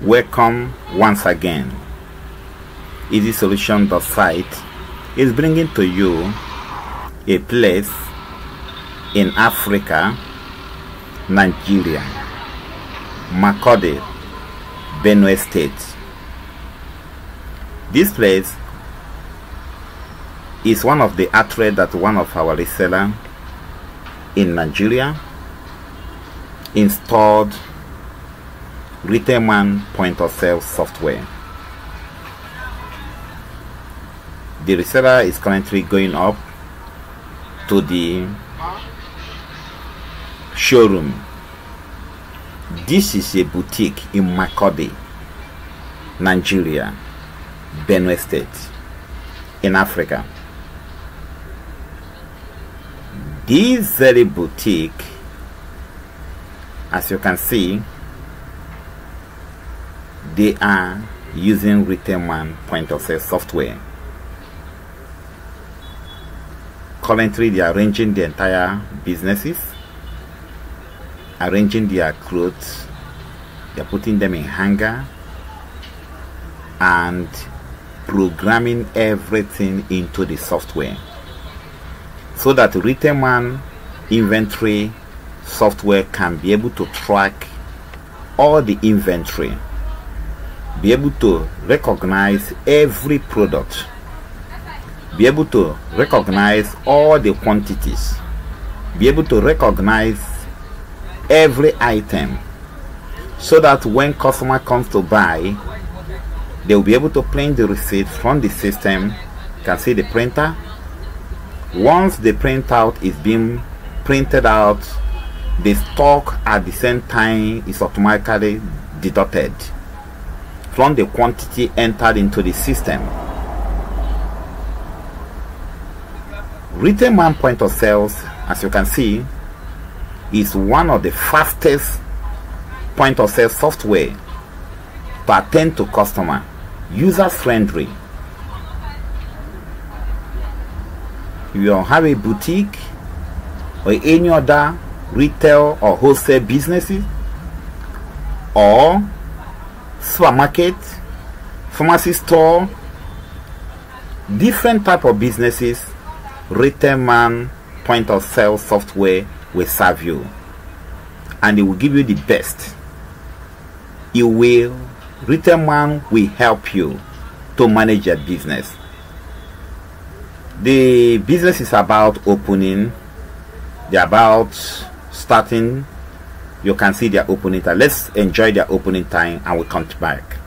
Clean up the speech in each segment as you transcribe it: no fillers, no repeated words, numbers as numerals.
Welcome once again. Ezisolution.site is bringing to you a place in Africa, Nigeria, Makurdi, Benue State. This place is one of the outlets that one of our resellers in Nigeria installed Retailman point of sale software. The reseller is currently going up to the showroom. This is a boutique in Makurdi, Nigeria, Benue State, in Africa. This very boutique, as you can see, they are using Retailman point of sale software. Currently, they are arranging the entire businesses, arranging their clothes, they are putting them in hanger, and programming everything into the software so that Retailman inventory software can be able to track all the inventory, be able to recognize every product, be able to recognize all the quantities, be able to recognize every item, so that when customer comes to buy, they will be able to print the receipt from the system. You can see the printer. Once the printout is being printed out, the stock at the same time is automatically deducted from the quantity entered into the system. Retailman point of sales, as you can see, is one of the fastest point of sale software to attend to customer, user friendly. You have a boutique or any other retail or wholesale businesses, or supermarket, pharmacy store, different type of businesses, Retailman point of sale software will serve you, and it will give you the best. Retailman will help you to manage your business. The business is about opening, they're about starting. You can see their opening time. Let's enjoy their opening time and we'll come back.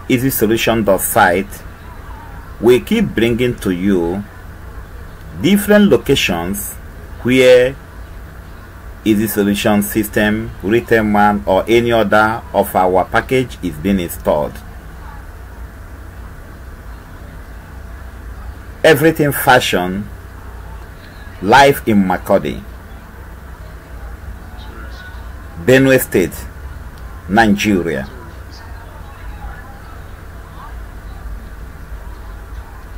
Ezisolution.site will keep bringing to you different locations where Ezisolution system, Retailman, or any other of our package is being installed. Everything fashion, live in Makurdi, Benue State, Nigeria.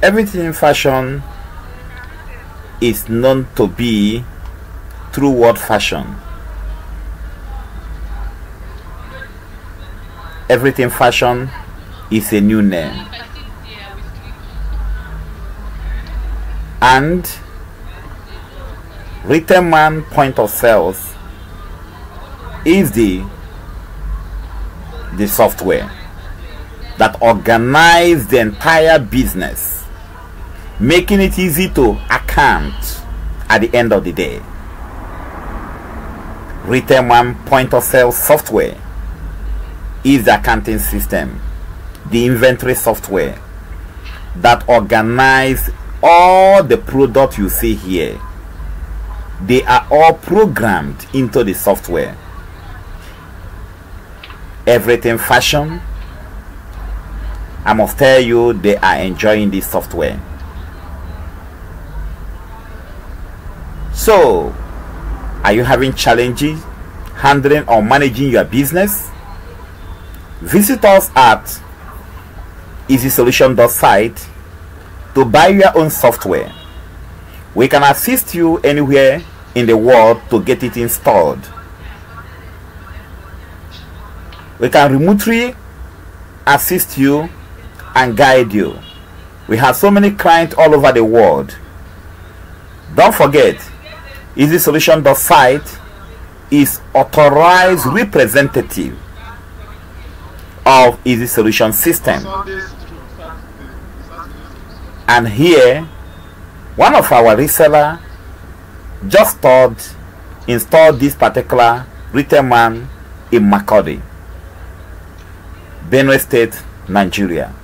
Everything fashion is known to be through what fashion? Everything Fashion is a new name. And Retailman point of sales is the software that organizes the entire business, making it easy to account at the end of the day. Retailman point of sale software is the accounting system, the inventory software that organizes all the products you see here. They are all programmed into the software. Everything Fashion, I must tell you, they are enjoying this software. So, are you having challenges handling or managing your business? Visit us at Ezisolution.site to buy your own software. We can assist you anywhere in the world to get it installed. We can remotely assist you and guide you. We have so many clients all over the world. Don't forget, Ezisolution.site is authorized representative of Ezisolution system. And here, one of our reseller just installed this particular Retailman in Makurdi, Benue State, Nigeria.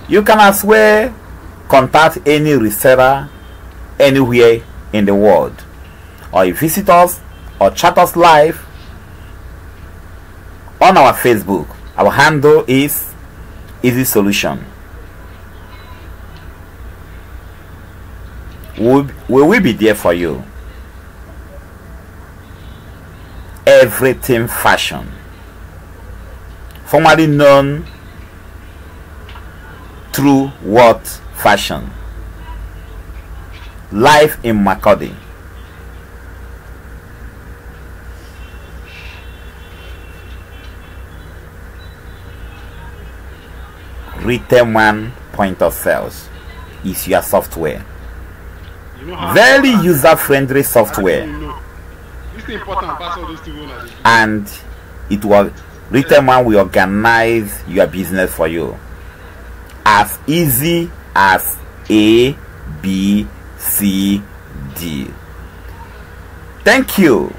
You can as well contact any reseller anywhere in the world, or you visit us or chat us live on our Facebook. Our handle is Ezisolution. We will be there for you. Everything Fashion, formerly known through what fashion, live in Makurdi. Retailman point of sales is your software. Very user-friendly software. And it will Retailman will organize your business for you as easy as A, B, C, D. Thank you.